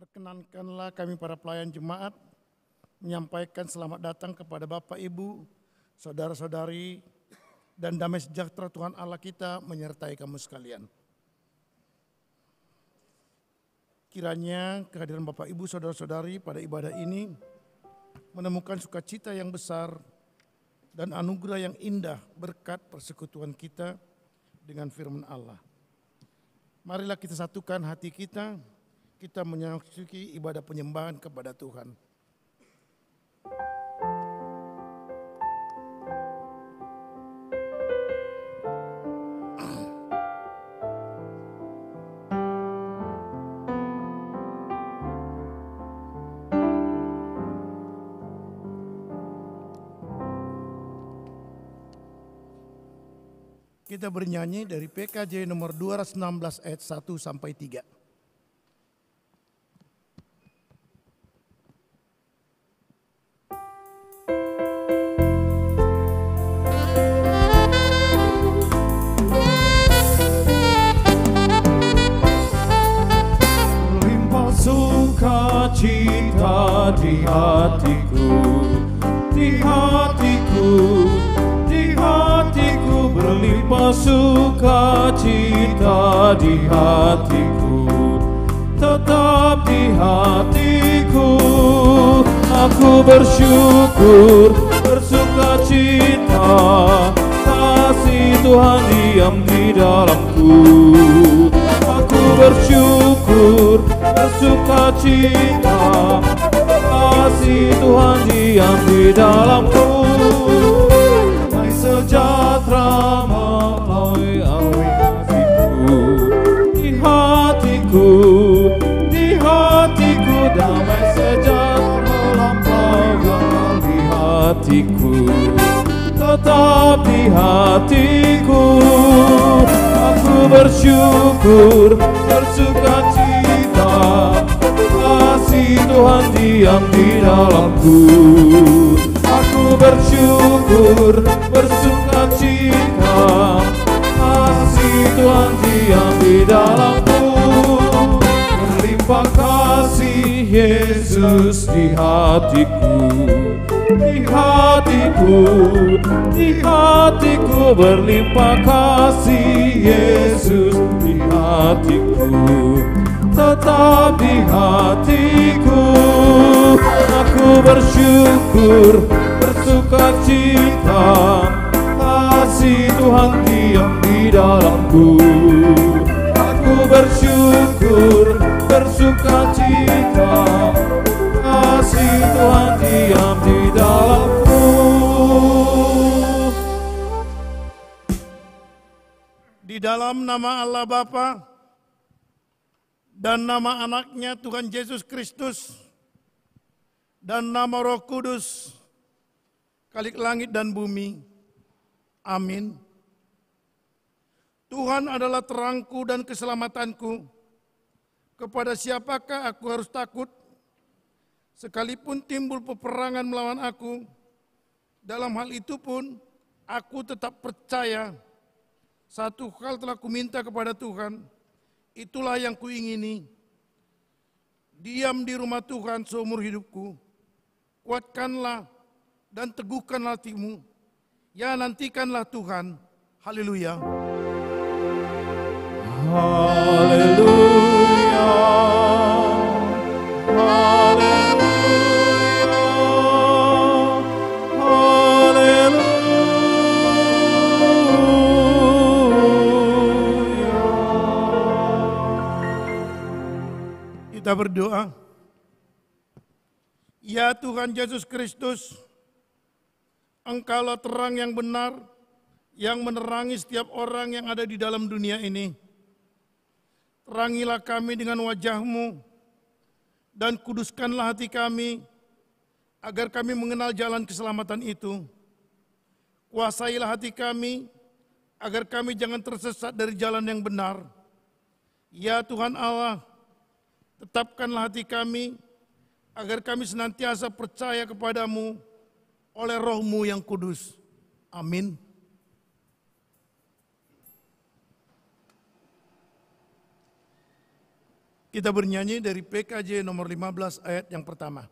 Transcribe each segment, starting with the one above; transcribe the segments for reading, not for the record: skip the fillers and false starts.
Perkenankanlah kami para pelayan jemaat menyampaikan selamat datang kepada Bapak, Ibu, saudara-saudari, dan damai sejahtera Tuhan Allah kita menyertai kamu sekalian. Kiranya kehadiran Bapak, Ibu, saudara-saudari pada ibadah ini menemukan sukacita yang besar dan anugerah yang indah berkat persekutuan kita dengan firman Allah. Marilah kita satukan hati kita memasuki ibadah penyembahan kepada Tuhan. Kita bernyanyi dari PKJ nomor 216 ayat 1 sampai 3. Limpah sukacita di hatiku, di hatiku, di hatiku, berlimpah sukacita di hatiku, tetap di hatiku. Aku bersyukur, bersukacita, kasih Tuhan diam di dalamku. Aku bersyukur, bersukacita, kasih Tuhan diam di dalamku. Damai sejahtera melalui hatiku, di hatiku, di hatiku, damai sejahtera melampaui hatiku, tetap di hatiku. Aku bersyukur, bersukacita, kasih Tuhan diam di dalamku. Aku bersyukur, bersukacita, kasih Tuhan diam di dalamku. Berlimpah kasih Yesus di hatiku, di hatiku, di hatiku, berlimpah kasih Yesus di hatiku, tetap di hatiku. Aku bersyukur, bersukacita, kasih Tuhan diam di dalamku. Aku bersyukur, bersukacita, kasih Tuhan diam di dalamku. Di dalam nama Allah Bapa dan nama anaknya Tuhan Yesus Kristus dan nama Roh Kudus, Khalik langit dan bumi. Amin. Tuhan adalah terangku dan keselamatanku. Kepada siapakah aku harus takut? Sekalipun timbul peperangan melawan aku, dalam hal itu pun aku tetap percaya. Satu hal telah kuminta kepada Tuhan, itulah yang kuingini. Diam di rumah Tuhan seumur hidupku. Kuatkanlah dan teguhkan hatimu. Ya, nantikanlah Tuhan. Haleluya. Haleluya, haleluya, haleluya. Kita berdoa. Ya Tuhan Yesus Kristus, Engkaulah terang yang benar, yang menerangi setiap orang yang ada di dalam dunia ini. Terangilah kami dengan wajah-Mu, dan kuduskanlah hati kami, agar kami mengenal jalan keselamatan itu. Kuasailah hati kami, agar kami jangan tersesat dari jalan yang benar. Ya Tuhan Allah, tetapkanlah hati kami, agar kami senantiasa percaya kepadamu oleh Roh-Mu yang kudus. Amin. Kita bernyanyi dari PKJ nomor 15 ayat yang pertama.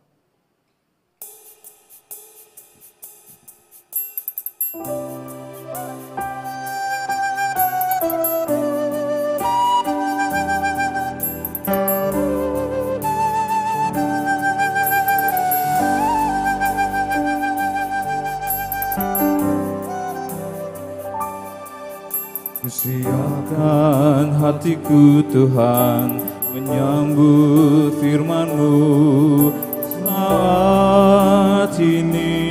Siapkan hatiku Tuhan menyambut firman-Mu saat ini.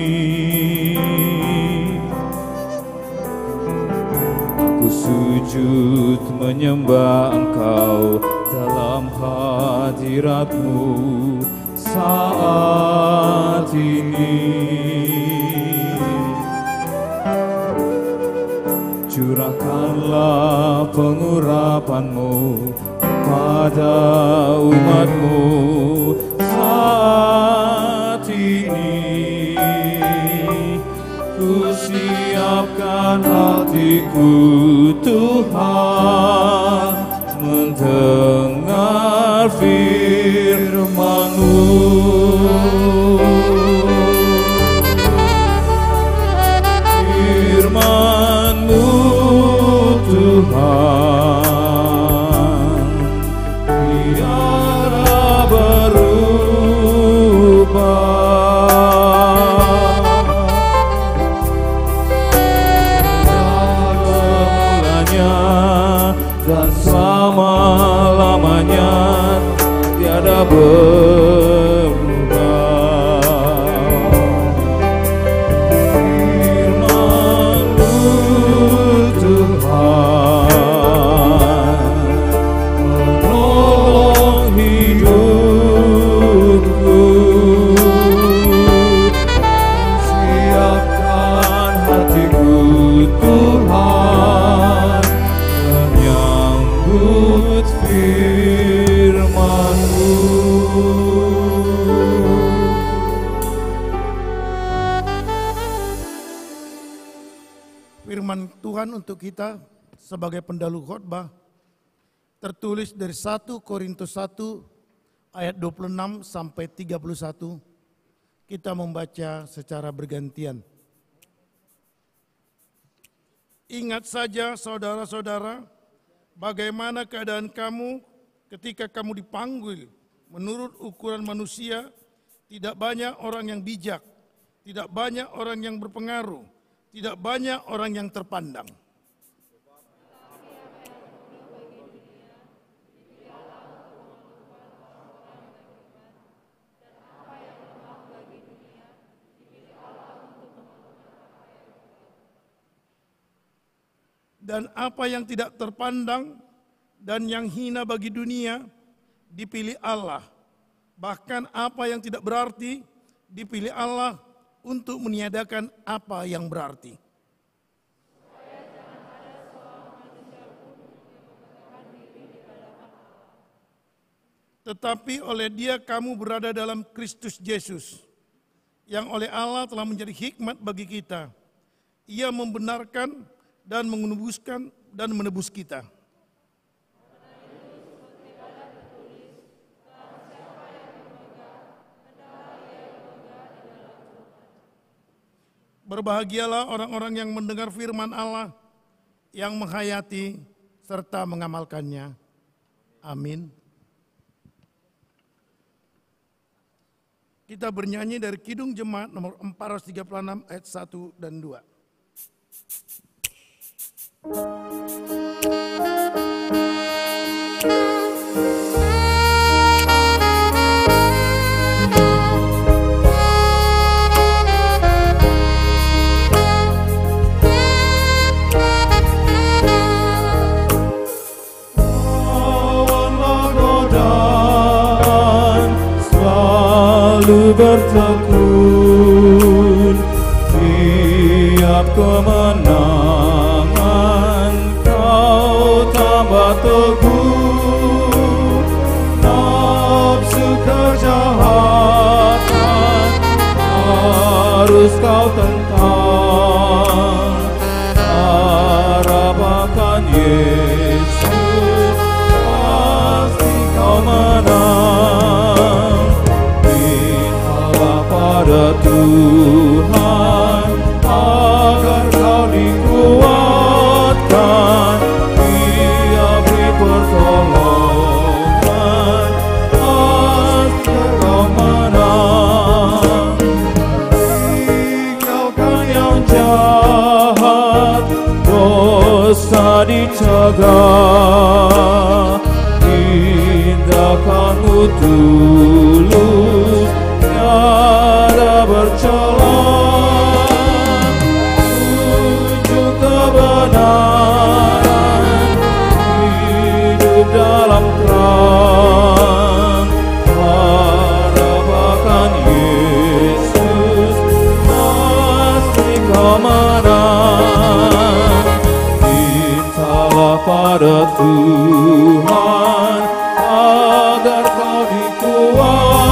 Aku sujud menyembah Engkau dalam hadirat-Mu saat ini. Curahkanlah pengurapan-Mu pada umat-Mu saat ini. Ku siapkan hatiku Tuhan mendengar firman-Mu. Firman-Mu Tuhan tiada berubah. Mulanya dan selama-lamanya tiada berubah. Firman-Mu Tuhan menolong hidupku. Siapkan hatiku Tuhan menyambut firman-Mu. Firman Tuhan untuk kita sebagai pendahulu khotbah tertulis dari 1 Korintus 1 ayat 26 sampai 31. Kita membaca secara bergantian. Ingat saja saudara-saudara, bagaimana keadaan kamu ketika kamu dipanggil menurut ukuran manusia. Tidak banyak orang yang bijak, tidak banyak orang yang berpengaruh, tidak banyak orang yang terpandang. Dan apa yang tidak terpandang dan yang hina bagi dunia dipilih Allah. Bahkan apa yang tidak berarti dipilih Allah untuk meniadakan apa yang berarti. Tetapi oleh Dia kamu berada dalam Kristus Yesus, yang oleh Allah telah menjadi hikmat bagi kita. Ia membenarkan dan menebus kita. Berbahagialah orang-orang yang mendengar firman Allah, yang menghayati serta mengamalkannya. Amin. Kita bernyanyi dari Kidung Jemaat nomor 436 ayat 1 dan 2. Bertekun tiap kemenangan kau tambah teguh. Nafsu kejahatan harus kau tentang. Harap akan Yesus pasti kau cegah, tindakanmu tulus, tiada bercela, tunjuk kebenaran, hidup dalam terang, harap akan Yesus, pasti kau menang. Mintalah pada Tuhan agar kau dikuatkan,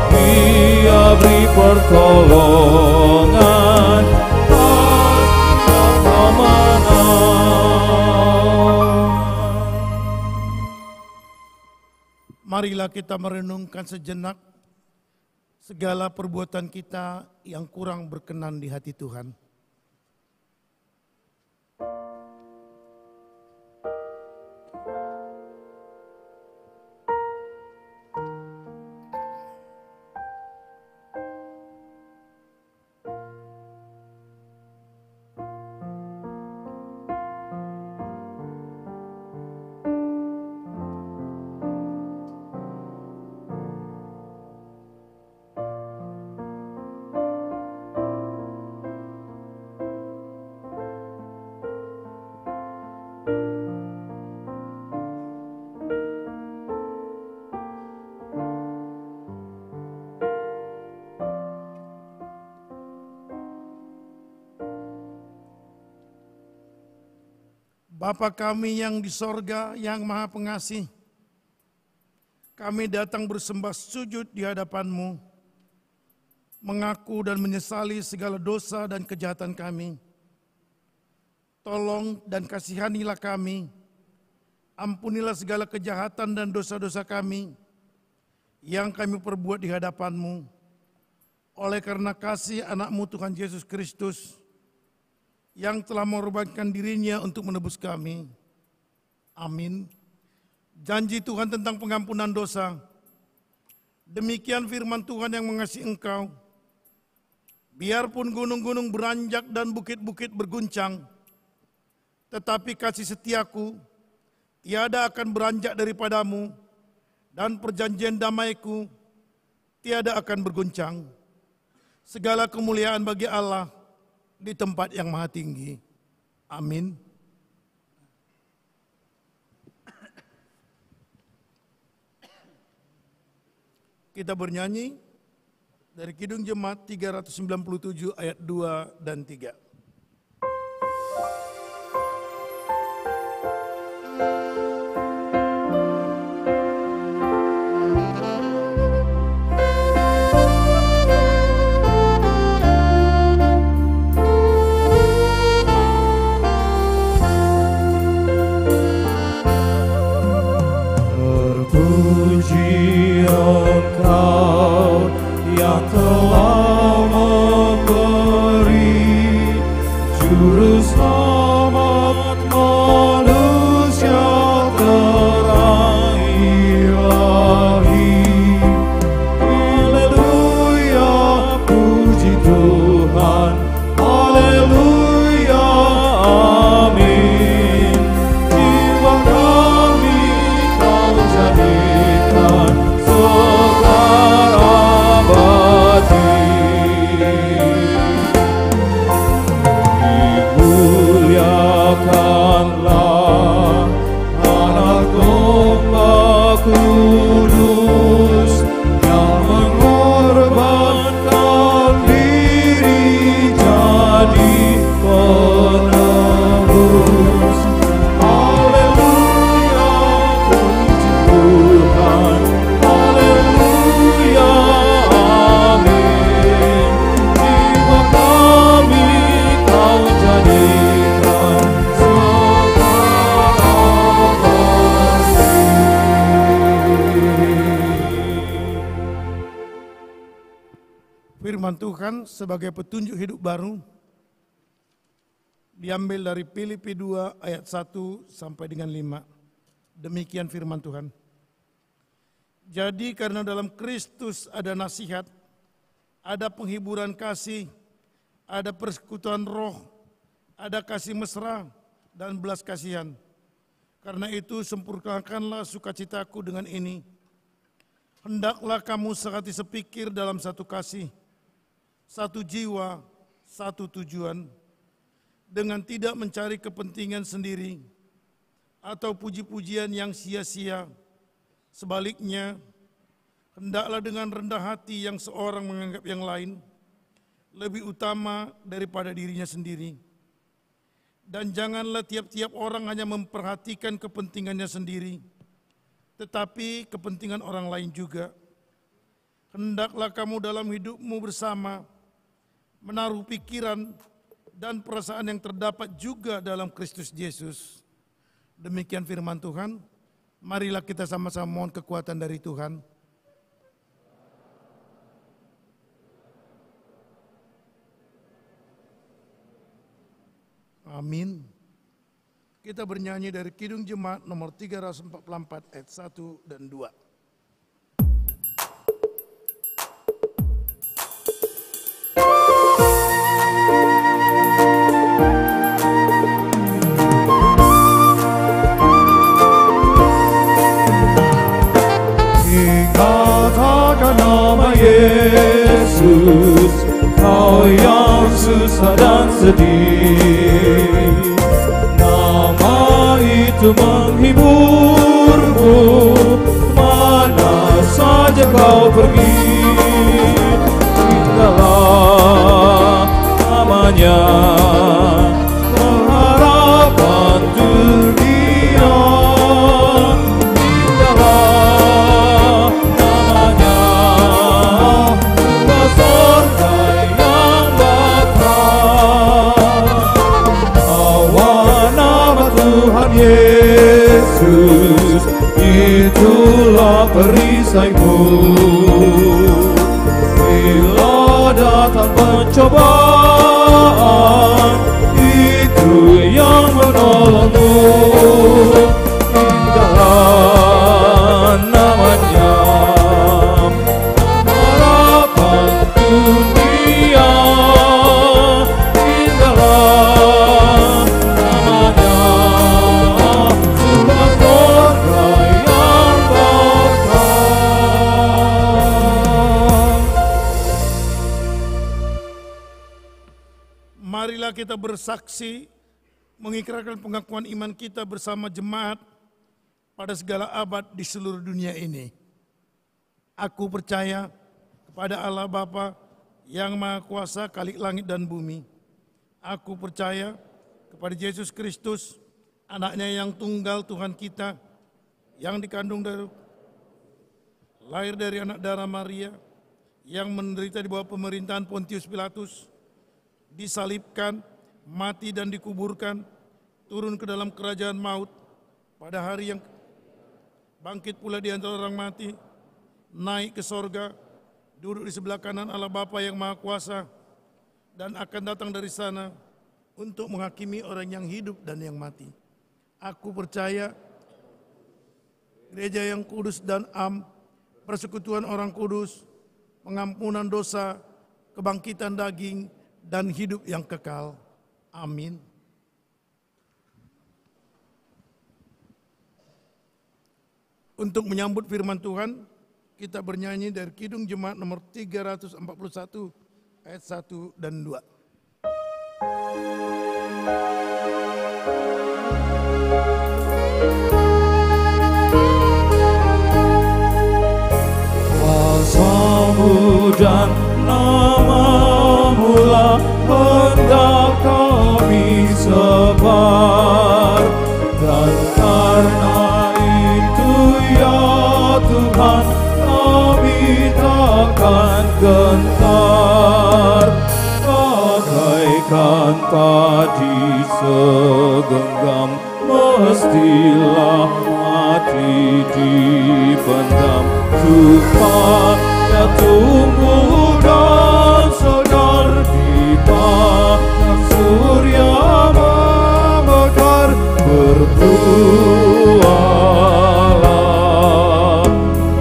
Dia beri pertolongan, pasti kau menang. Marilah kita merenungkan sejenak segala perbuatan kita yang kurang berkenan di hati Tuhan. Bapa kami yang di sorga, yang maha pengasih, kami datang bersembah sujud di hadapan-Mu, mengaku dan menyesali segala dosa dan kejahatan kami. Tolong dan kasihanilah kami, ampunilah segala kejahatan dan dosa-dosa kami yang kami perbuat di hadapan-Mu, oleh karena kasih anak-Mu Tuhan Yesus Kristus, yang telah mengorbankan dirinya untuk menebus kami. Amin. Janji Tuhan tentang pengampunan dosa. Demikian firman Tuhan yang mengasihi engkau. Biarpun gunung-gunung beranjak dan bukit-bukit berguncang, tetapi kasih setiaku tiada akan beranjak daripadamu, dan perjanjian damaiku tiada akan berguncang. Segala kemuliaan bagi Allah di tempat yang maha tinggi. Amin. Kita bernyanyi dari Kidung Jemaat 397 ayat 2 dan 3. Tuhan sebagai petunjuk hidup baru diambil dari Filipi 2 ayat 1 sampai dengan 5. Demikian firman Tuhan. Jadi karena dalam Kristus ada nasihat, ada penghiburan kasih, ada persekutuan roh, ada kasih mesra, dan belas kasihan. Karena itu sempurnakanlah sukacitaku dengan ini. Hendaklah kamu sehati sepikir dalam satu kasih, satu jiwa, satu tujuan, dengan tidak mencari kepentingan sendiri atau puji-pujian yang sia-sia. Sebaliknya, hendaklah dengan rendah hati yang seorang menganggap yang lain lebih utama daripada dirinya sendiri. Dan janganlah tiap-tiap orang hanya memperhatikan kepentingannya sendiri, tetapi kepentingan orang lain juga. Hendaklah kamu dalam hidupmu bersama menaruh pikiran dan perasaan yang terdapat juga dalam Kristus Yesus. Demikian firman Tuhan. Marilah kita sama-sama mohon kekuatan dari Tuhan. Amin. Kita bernyanyi dari Kidung Jemaat nomor 344 ayat 1 dan 2. Katakan nama Yesus, kau yang susah dan sedih. Nama itu menghiburmu, mana saja kau pergi. Tinggallah namanya, pengharapan dunia. Tinggallah namanya, surga yang bakal. Bawa nama Tuhan Yesus, itulah perisaimu. Bila datang pencobaan, itu yang menolongmu. Indahlah namanya, harapan dunia. Indahlah namanya, surga yang bakal. Marilah kita bersaksi mengikrarkan pengakuan iman kita bersama jemaat pada segala abad di seluruh dunia ini. Aku percaya kepada Allah Bapa yang Maha Kuasa, Khalik langit dan bumi. Aku percaya kepada Yesus Kristus, anaknya yang tunggal Tuhan kita, yang dikandung dari lahir dari anak darah Maria, yang menderita di bawah pemerintahan Pontius Pilatus, disalibkan, mati dan dikuburkan, turun ke dalam kerajaan maut, pada hari yang bangkit pula di antara orang mati, naik ke sorga, duduk di sebelah kanan Allah Bapa yang Maha Kuasa, dan akan datang dari sana untuk menghakimi orang yang hidup dan yang mati. Aku percaya gereja yang kudus dan am, persekutuan orang kudus, pengampunan dosa, kebangkitan daging, dan hidup yang kekal. Amin. Untuk menyambut firman Tuhan, kita bernyanyi dari Kidung Jemaat nomor 341 ayat 1 dan 2. Kuasa-Mu dan nama-Mu lah hendak kami sebar, dan karena itu ya Tuhan, kami takkan gentar. Bagaikan padi segenggam, mestilah mati dipendam, supaya tumbuh dan segar di bawah surya memekar. Berbuahlah,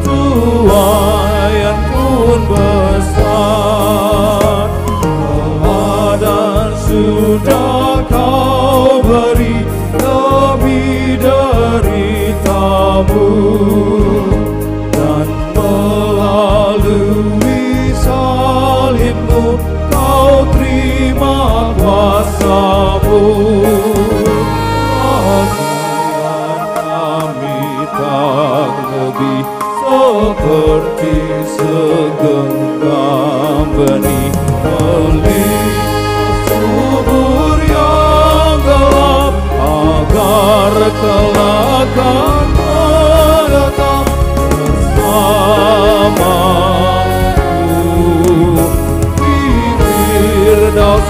tuaian pun besar. Teladan sudah kau beri, Kau terima kuasa-Mu. Bagian kami tak lebih seperti segenggam benih melihat subur yang gelap, agar kelak akan menetap bersama-Mu di Firdaus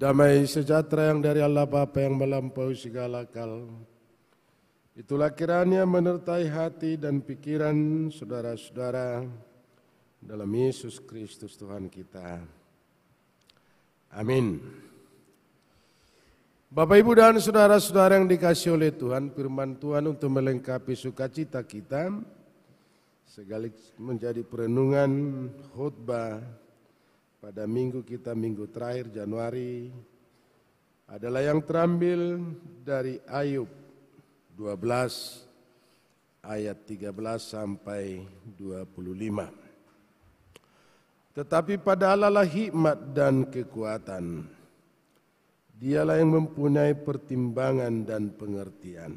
Damai sejahtera yang dari Allah Bapa yang melampaui segala akal, itulah kiranya menyertai hati dan pikiran saudara-saudara dalam Yesus Kristus Tuhan kita. Amin. Bapak, Ibu, dan saudara-saudara yang dikasihi oleh Tuhan, firman Tuhan untuk melengkapi sukacita kita, sekaligus menjadi perenungan khotbah pada minggu kita, minggu terakhir Januari, adalah yang terambil dari Ayub 12 ayat 13 sampai 25. Tetapi pada Allah lah hikmat dan kekuatan, Dialah yang mempunyai pertimbangan dan pengertian.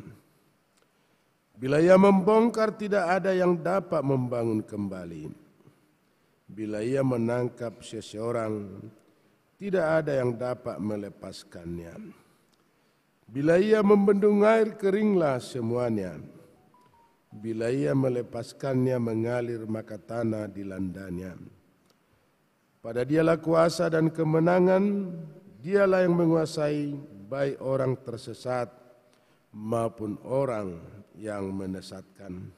Bila Ia membongkar, tidak ada yang dapat membangun kembali. Bila Ia menangkap seseorang, tidak ada yang dapat melepaskannya. Bila Ia membendung air, keringlah semuanya. Bila Ia melepaskannya mengalir, maka tanah dilandanya. Pada Dialah kuasa dan kemenangan, Dialah yang menguasai baik orang tersesat maupun orang yang menyesatkan.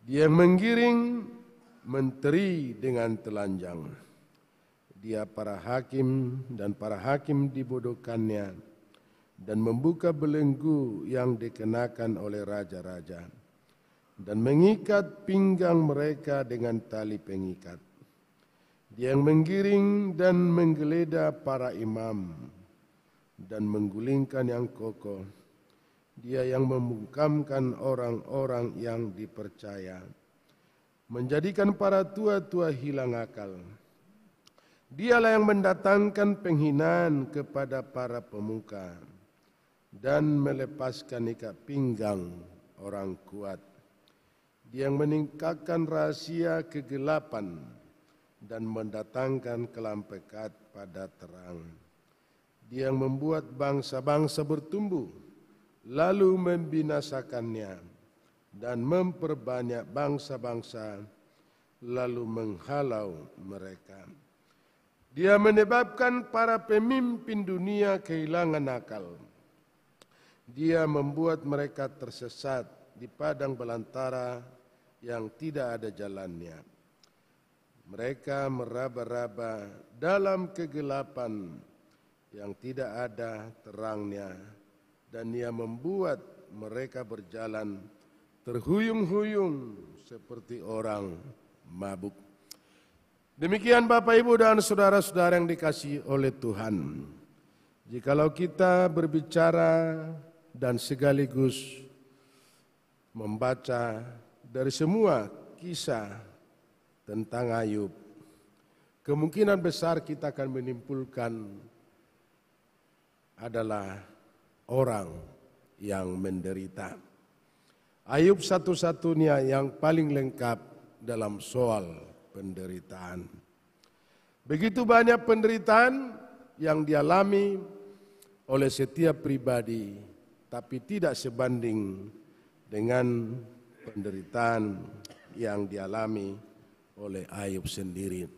Dia yang menggiring menteri dengan telanjang. Dia para hakim dan para hakim dibodohkannya dan membuka belenggu yang dikenakan oleh raja-raja dan mengikat pinggang mereka dengan tali pengikat. Dia yang menggiring dan menggeledah para imam dan menggulingkan yang kokoh. Dia yang membungkamkan orang-orang yang dipercaya, menjadikan para tua-tua hilang akal. Dialah yang mendatangkan penghinaan kepada para pemuka dan melepaskan ikat pinggang orang kuat. Dia yang meningkatkan rahasia kegelapan dan mendatangkan kelam pekat pada terang. Dia yang membuat bangsa-bangsa bertumbuh, lalu membinasakannya, dan memperbanyak bangsa-bangsa, lalu menghalau mereka. Dia menyebabkan para pemimpin dunia kehilangan akal. Dia membuat mereka tersesat di padang belantara yang tidak ada jalannya. Mereka meraba-raba dalam kegelapan yang tidak ada terangnya, dan Ia membuat mereka berjalan terhuyung-huyung seperti orang mabuk. Demikian Bapak, Ibu, dan saudara-saudara yang dikasihi oleh Tuhan. Jikalau kita berbicara dan sekaligus membaca dari semua kisah tentang Ayub, kemungkinan besar kita akan menyimpulkan adalah orang yang menderita. Ayub satu-satunya yang paling lengkap dalam soal penderitaan. Begitu banyak penderitaan yang dialami oleh setiap pribadi, tapi tidak sebanding dengan penderitaan yang dialami oleh Ayub sendiri.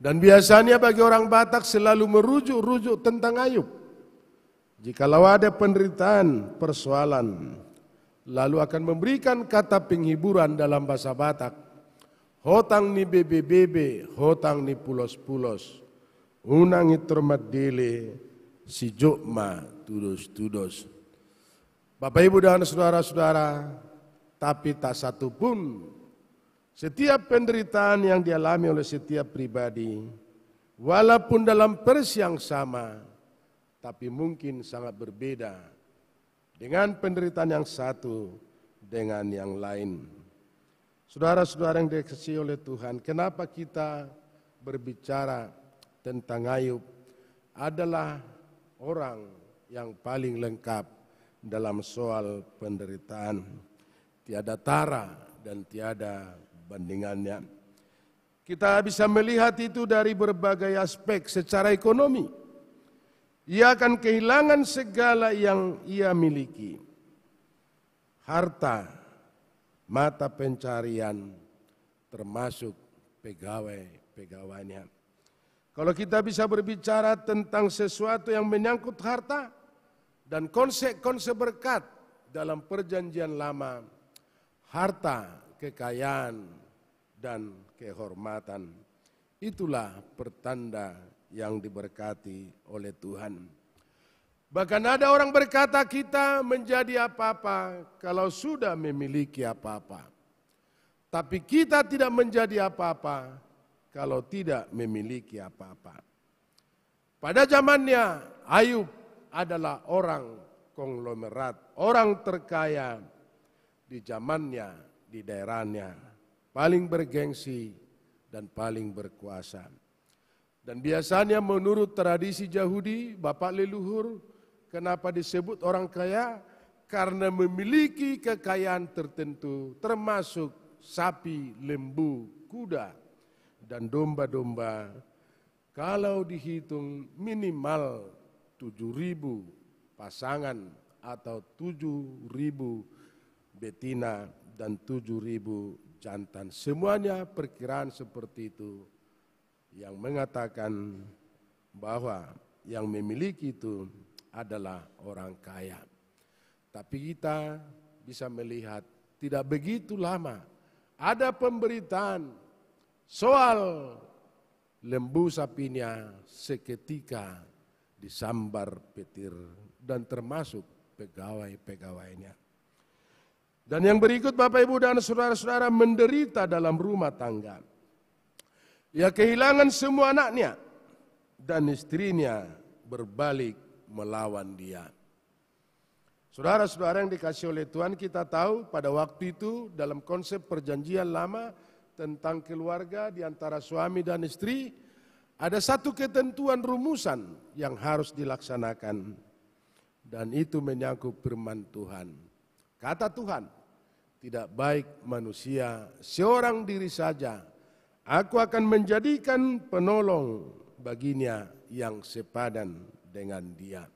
Dan biasanya bagi orang Batak selalu merujuk-rujuk tentang Ayub. Jikalau ada penderitaan, persoalan, lalu akan memberikan kata penghiburan dalam bahasa Batak. Hotang ni bebe-bebe, hotang ni pulos-pulos, unang itormat dele, si jokma tudos-tudos. Bapak, Ibu, dan saudara-saudara, tapi tak satu pun setiap penderitaan yang dialami oleh setiap pribadi, walaupun dalam versi yang sama, tapi mungkin sangat berbeda dengan penderitaan yang satu dengan yang lain. Saudara-saudara yang dikasihi oleh Tuhan, kenapa kita berbicara tentang Ayub adalah orang yang paling lengkap dalam soal penderitaan. Tiada tara dan tiada bandingannya. Kita bisa melihat itu dari berbagai aspek. Secara ekonomi, ia akan kehilangan segala yang ia miliki. Harta, mata pencarian, termasuk pegawai-pegawainya. Kalau kita bisa berbicara tentang sesuatu yang menyangkut harta dan konsep-konsep berkat dalam perjanjian lama, harta, kekayaan, dan kehormatan, itulah pertanda yang diberkati oleh Tuhan. Bahkan ada orang berkata kita menjadi apa-apa kalau sudah memiliki apa-apa. Tapi kita tidak menjadi apa-apa kalau tidak memiliki apa-apa. Pada zamannya Ayub adalah orang konglomerat, orang terkaya di zamannya, di daerahnya, paling bergengsi dan paling berkuasa. Dan biasanya menurut tradisi Yahudi, bapak leluhur, kenapa disebut orang kaya? Karena memiliki kekayaan tertentu, termasuk sapi, lembu, kuda, dan domba-domba. Kalau dihitung minimal 7.000 pasangan atau 7.000 betina dan 7.000 jantan. Semuanya perkiraan seperti itu yang mengatakan bahwa yang memiliki itu adalah orang kaya. Tapi kita bisa melihat tidak begitu lama ada pemberitaan soal lembu sapinya seketika disambar petir dan termasuk pegawai-pegawainya. Dan yang berikut Bapak Ibu dan saudara-saudara menderita dalam rumah tangga. Ia kehilangan semua anaknya dan istrinya berbalik melawan dia. Saudara-saudara yang dikasihi oleh Tuhan, kita tahu pada waktu itu dalam konsep perjanjian lama tentang keluarga di antara suami dan istri, ada satu ketentuan rumusan yang harus dilaksanakan. Dan itu menyangkut firman Tuhan. Kata Tuhan, tidak baik manusia seorang diri saja. Aku akan menjadikan penolong baginya yang sepadan dengan dia.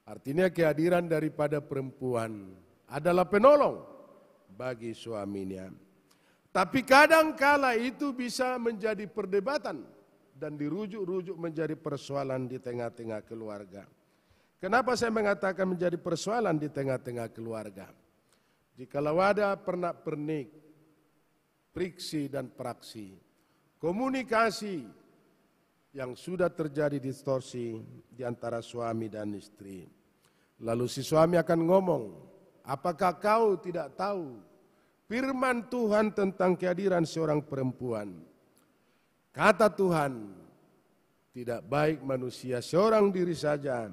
Artinya kehadiran daripada perempuan adalah penolong bagi suaminya. Tapi kadangkala itu bisa menjadi perdebatan dan dirujuk-rujuk menjadi persoalan di tengah-tengah keluarga. Kenapa saya mengatakan menjadi persoalan di tengah-tengah keluarga? Jikalau ada pernak-pernik, friksi dan praksi, komunikasi yang sudah terjadi distorsi di antara suami dan istri. Lalu si suami akan ngomong, apakah kau tidak tahu firman Tuhan tentang kehadiran seorang perempuan? Kata Tuhan, tidak baik manusia seorang diri saja,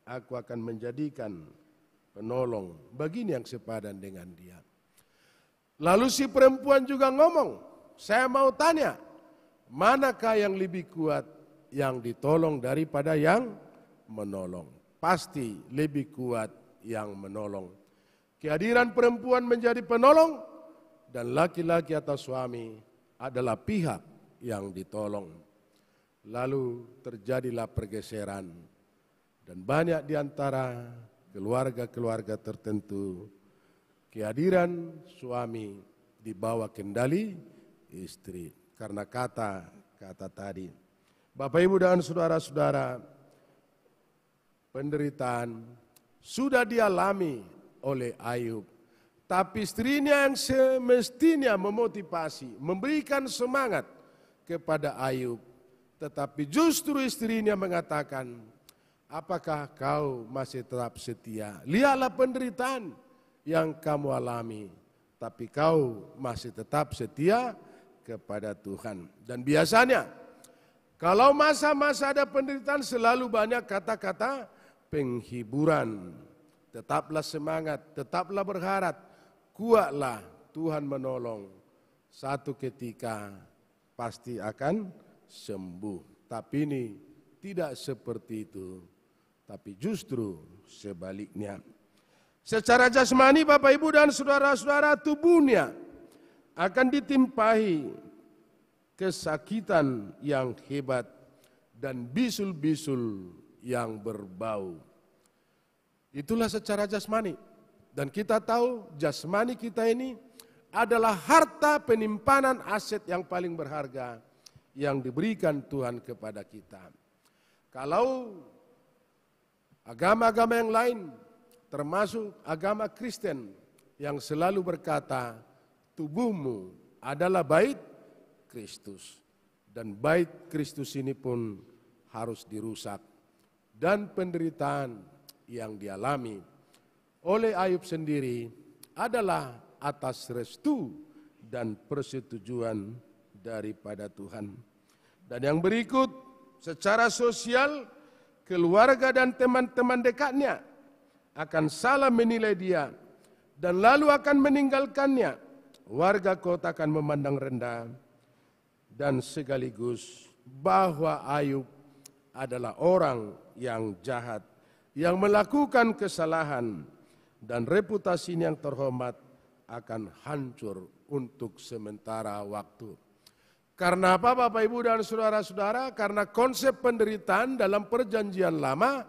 aku akan menjadikan penolong baginya yang sepadan dengan dia. Lalu si perempuan juga ngomong, saya mau tanya, manakah yang lebih kuat, yang ditolong daripada yang menolong? Pasti lebih kuat yang menolong. Kehadiran perempuan menjadi penolong dan laki-laki atau suami adalah pihak yang ditolong. Lalu terjadilah pergeseran dan banyak di antara keluarga-keluarga tertentu kehadiran suami di bawah kendali istri karena kata tadi. Bapak Ibu dan saudara-saudara, penderitaan sudah dialami oleh Ayub. Tapi istrinya yang semestinya memotivasi, memberikan semangat kepada Ayub. Tetapi justru istrinya mengatakan, apakah kau masih tetap setia? Lihatlah penderitaan yang kamu alami. Tapi kau masih tetap setia kepada Tuhan. Dan biasanya, kalau masa-masa ada penderitaan selalu banyak kata-kata penghiburan. tetaplah semangat, tetaplah berharap, kuatlah, Tuhan menolong. Satu ketika pasti akan sembuh. Tapi ini tidak seperti itu, tapi justru sebaliknya. Secara jasmani Bapak Ibu dan saudara-saudara, tubuhnya akan ditimpahi kesakitan yang hebat dan bisul-bisul yang berbau. Itulah secara jasmani. Dan kita tahu jasmani kita ini adalah harta penyimpanan aset yang paling berharga yang diberikan Tuhan kepada kita. Kalau agama-agama yang lain, termasuk agama Kristen yang selalu berkata, tubuhmu adalah bait Kristus. Dan bait Kristus ini pun harus dirusak. Dan penderitaan yang dialami oleh Ayub sendiri adalah atas restu dan persetujuan daripada Tuhan. Dan yang berikut, secara sosial, keluarga dan teman-teman dekatnya akan salah menilai dia dan lalu akan meninggalkannya. Warga kota akan memandang rendah dan sekaligus bahwa Ayub adalah orang yang jahat, yang melakukan kesalahan, dan reputasinya yang terhormat akan hancur untuk sementara waktu. Karena apa Bapak Ibu dan saudara-saudara? Karena konsep penderitaan dalam perjanjian lama,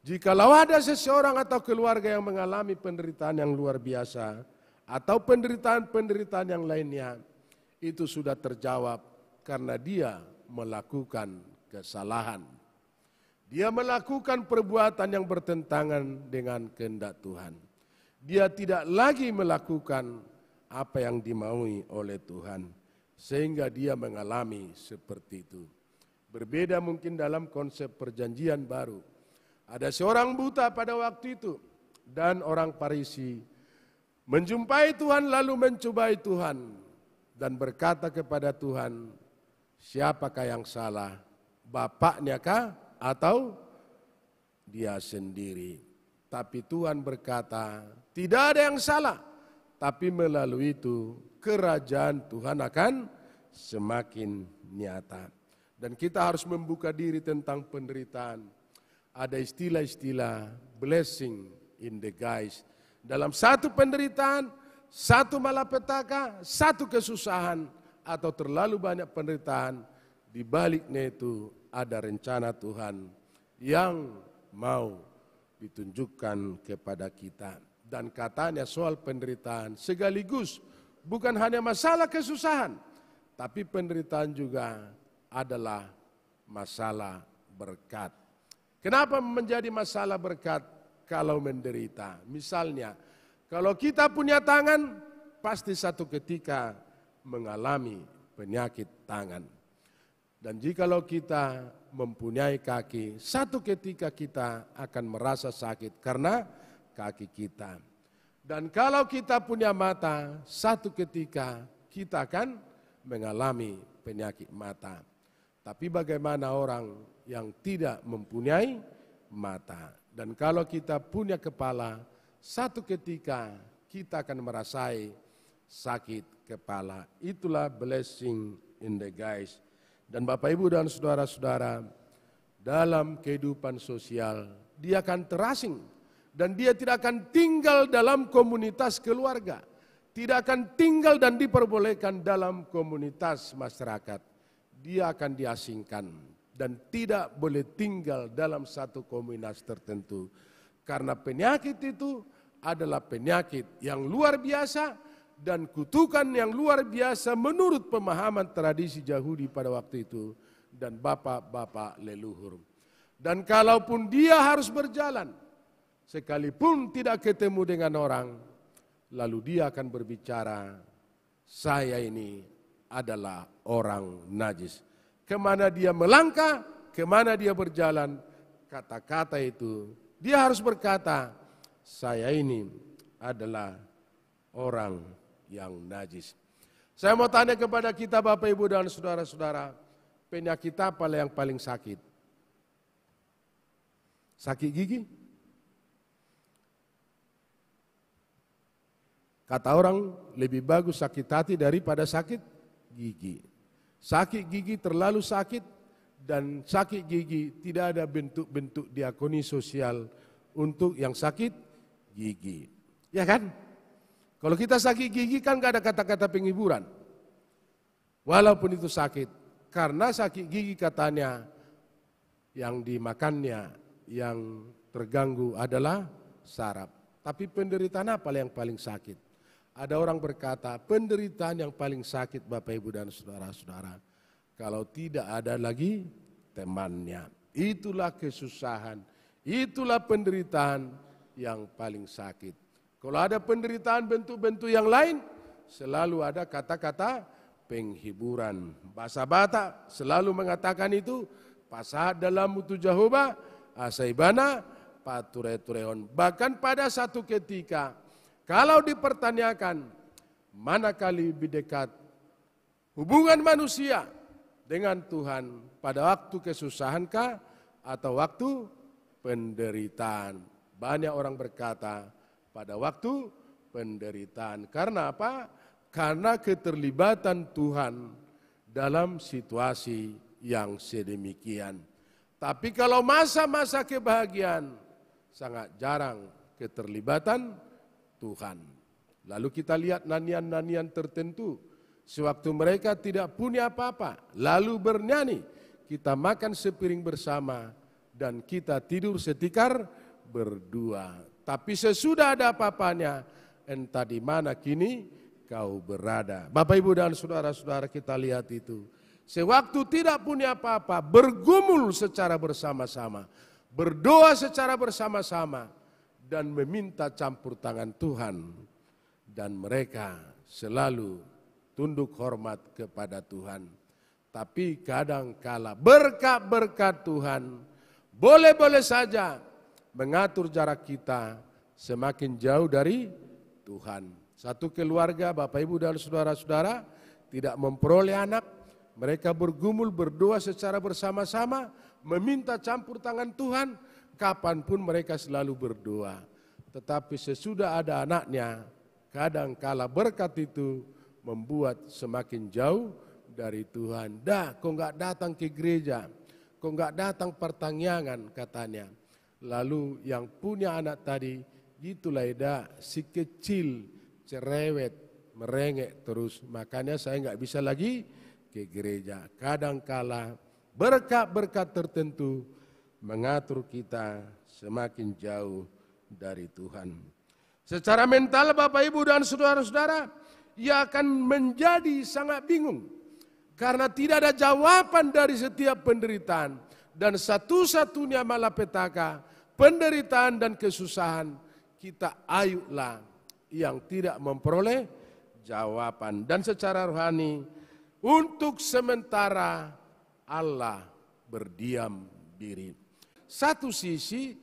jikalau ada seseorang atau keluarga yang mengalami penderitaan yang luar biasa, atau penderitaan-penderitaan yang lainnya, itu sudah terjawab karena dia melakukan kesalahan. Dia melakukan perbuatan yang bertentangan dengan kehendak Tuhan. Dia tidak lagi melakukan apa yang dimaui oleh Tuhan, sehingga dia mengalami seperti itu. Berbeda mungkin dalam konsep perjanjian baru. Ada seorang buta pada waktu itu, dan orang Farisi menjumpai Tuhan lalu mencobai Tuhan, dan berkata kepada Tuhan, siapakah yang salah, bapaknya kah atau dia sendiri? Tapi Tuhan berkata, tidak ada yang salah, tapi melalui itu kerajaan Tuhan akan semakin nyata. Dan kita harus membuka diri tentang penderitaan. Ada istilah-istilah blessing in the guise. Dalam satu penderitaan, satu malapetaka, satu kesusahan, atau terlalu banyak penderitaan, di baliknya itu ada rencana Tuhan yang mau ditunjukkan kepada kita. Dan katanya soal penderitaan sekaligus bukan hanya masalah kesusahan, tapi penderitaan juga adalah masalah berkat. Kenapa menjadi masalah berkat kalau menderita? Misalnya, kalau kita punya tangan, pasti satu ketika mengalami penyakit tangan. Dan jikalau kita mempunyai kaki, satu ketika kita akan merasa sakit karena kaki kita. Dan kalau kita punya mata, satu ketika kita akan mengalami penyakit mata. Tapi bagaimana orang yang tidak mempunyai mata? Dan kalau kita punya kepala, satu ketika kita akan merasai sakit kepala. Itulah blessing in the guise. Dan Bapak Ibu dan saudara-saudara, dalam kehidupan sosial, dia akan terasing. Dan dia tidak akan tinggal dalam komunitas keluarga. Tidak akan tinggal dan diperbolehkan dalam komunitas masyarakat. Dia akan diasingkan. Dan tidak boleh tinggal dalam satu komunitas tertentu. Karena penyakit itu adalah penyakit yang luar biasa. Dan kutukan yang luar biasa menurut pemahaman tradisi Yahudi pada waktu itu. Dan bapak-bapak leluhur. Dan kalaupun dia harus berjalan, sekalipun tidak ketemu dengan orang, lalu dia akan berbicara, saya ini adalah orang najis. Kemana dia melangkah, kemana dia berjalan, kata-kata itu, dia harus berkata, saya ini adalah orang yang najis. Saya mau tanya kepada kita Bapak Ibu dan saudara-saudara, penyakit apa yang paling sakit? Sakit gigi? Kata orang lebih bagus sakit hati daripada sakit gigi. Sakit gigi terlalu sakit dan sakit gigi tidak ada bentuk-bentuk diakoni sosial untuk yang sakit gigi. Ya kan? Kalau kita sakit gigi kan gak ada kata-kata penghiburan. Walaupun itu sakit. Karena sakit gigi katanya yang dimakannya yang terganggu adalah saraf. Tapi penderitaan apa yang paling sakit? Ada orang berkata, penderitaan yang paling sakit Bapak Ibu dan saudara-saudara, kalau tidak ada lagi temannya. Itulah kesusahan, itulah penderitaan yang paling sakit. Kalau ada penderitaan bentuk-bentuk yang lain, selalu ada kata-kata penghiburan. Bahasa Batak selalu mengatakan itu, pasahat dalam mutu Jehovah, asaibana, paturetureon. Bahkan pada satu ketika, kalau dipertanyakan, manakah lebih dekat hubungan manusia dengan Tuhan pada waktu kesusahankah atau waktu penderitaan? Banyak orang berkata pada waktu penderitaan. Karena apa? Karena keterlibatan Tuhan dalam situasi yang sedemikian. Tapi kalau masa-masa kebahagiaan, sangat jarang keterlibatan Tuhan. Lalu kita lihat nyanyian-nyanyian tertentu. Sewaktu mereka tidak punya apa-apa, lalu bernyanyi, kita makan sepiring bersama dan kita tidur setikar berdua. Tapi sesudah ada apa-apanya, entah di mana kini kau berada. Bapak Ibu dan saudara-saudara kita lihat itu. Sewaktu tidak punya apa-apa, bergumul secara bersama-sama, berdoa secara bersama-sama, dan meminta campur tangan Tuhan. Dan mereka selalu tunduk hormat kepada Tuhan. Tapi kadangkala berkat-berkat Tuhan boleh-boleh saja mengatur jarak kita semakin jauh dari Tuhan. Satu keluarga Bapak Ibu dan saudara-saudara tidak memperoleh anak. Mereka bergumul berdoa secara bersama-sama, meminta campur tangan Tuhan. Kapanpun mereka selalu berdoa. Tetapi sesudah ada anaknya, kadangkala berkat itu membuat semakin jauh dari Tuhan. Dah, kau enggak datang ke gereja, kau enggak datang pertanyaan katanya. Lalu yang punya anak tadi, gitulah dah si kecil, cerewet, merengek terus. Makanya saya enggak bisa lagi ke gereja. Kadangkala berkat-berkat tertentu mengatur kita semakin jauh dari Tuhan. Secara mental Bapak Ibu dan saudara-saudara, ia akan menjadi sangat bingung. Karena tidak ada jawaban dari setiap penderitaan. Dan satu-satunya malapetaka, penderitaan dan kesusahan, kita ayuhlah yang tidak memperoleh jawaban. Dan secara rohani, untuk sementara Allah berdiam diri. Satu sisi,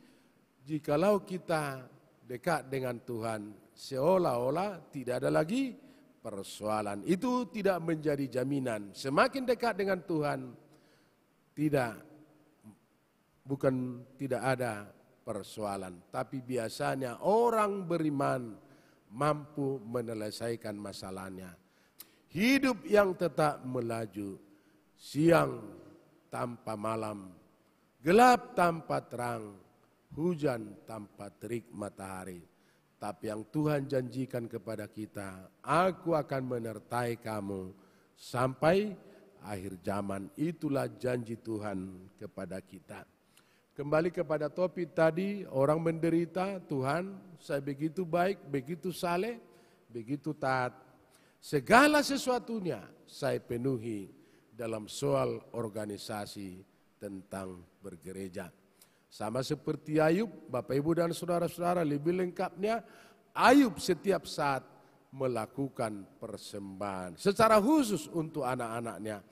jikalau kita dekat dengan Tuhan, seolah-olah tidak ada lagi persoalan. Itu tidak menjadi jaminan. Semakin dekat dengan Tuhan, bukan tidak ada persoalan. Tapi biasanya orang beriman mampu menyelesaikan masalahnya. Hidup yang tetap melaju, siang tanpa malam, gelap tanpa terang, hujan tanpa terik matahari. Tapi yang Tuhan janjikan kepada kita, aku akan menyertai kamu sampai akhir zaman. Itulah janji Tuhan kepada kita. Kembali kepada topik tadi, orang menderita, Tuhan saya begitu baik, begitu saleh, begitu taat. Segala sesuatunya saya penuhi dalam soal organisasi tentang bergereja. Sama seperti Ayub, Bapak Ibu dan saudara-saudara, lebih lengkapnya Ayub setiap saat melakukan persembahan secara khusus untuk anak-anaknya.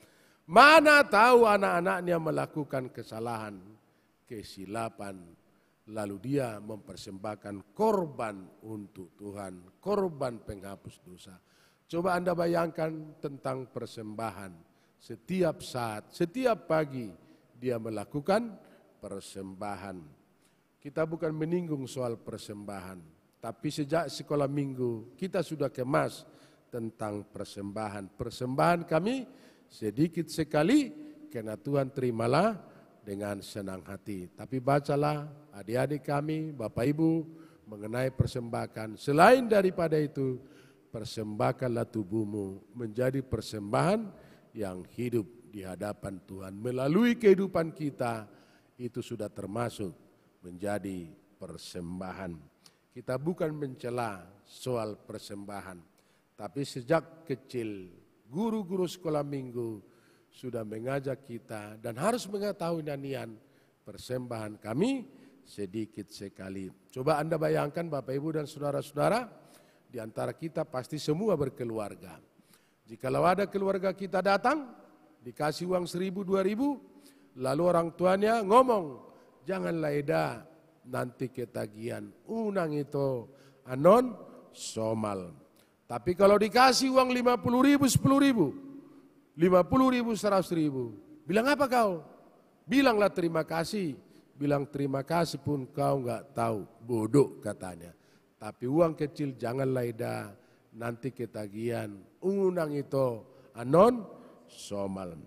Mana tahu anak-anaknya melakukan kesalahan, kesilapan, lalu dia mempersembahkan korban untuk Tuhan, korban penghapus dosa. Coba Anda bayangkan tentang persembahan. Setiap saat, setiap pagi dia melakukan persembahan. Kita bukan menyinggung soal persembahan. Tapi sejak sekolah minggu kita sudah kemas tentang persembahan. Persembahan kami sedikit sekali, karena Tuhan terimalah dengan senang hati. Tapi bacalah adik-adik kami, Bapak Ibu, mengenai persembahan. Selain daripada itu, persembahkanlah tubuhmu menjadi persembahan yang hidup di hadapan Tuhan. Melalui kehidupan kita, itu sudah termasuk menjadi persembahan. Kita bukan mencela soal persembahan, tapi sejak kecil guru-guru sekolah minggu sudah mengajak kita dan harus mengetahui nyanyian persembahan kami sedikit sekali. Coba Anda bayangkan Bapak Ibu dan saudara-saudara, di antara kita pasti semua berkeluarga. Jikalau ada keluarga kita datang, dikasih uang 1.000, 2.000, lalu orang tuanya ngomong, janganlah Eda, nanti ketagihan, unang itu anon somal. Tapi kalau dikasih uang 50.000, 10.000, 50.000, 100.000, bilang apa kau? Bilanglah terima kasih. Bilang terima kasih pun kau nggak tahu, bodoh katanya. Tapi uang kecil janganlah Eda, nanti ketagihan, unang itu anon somal.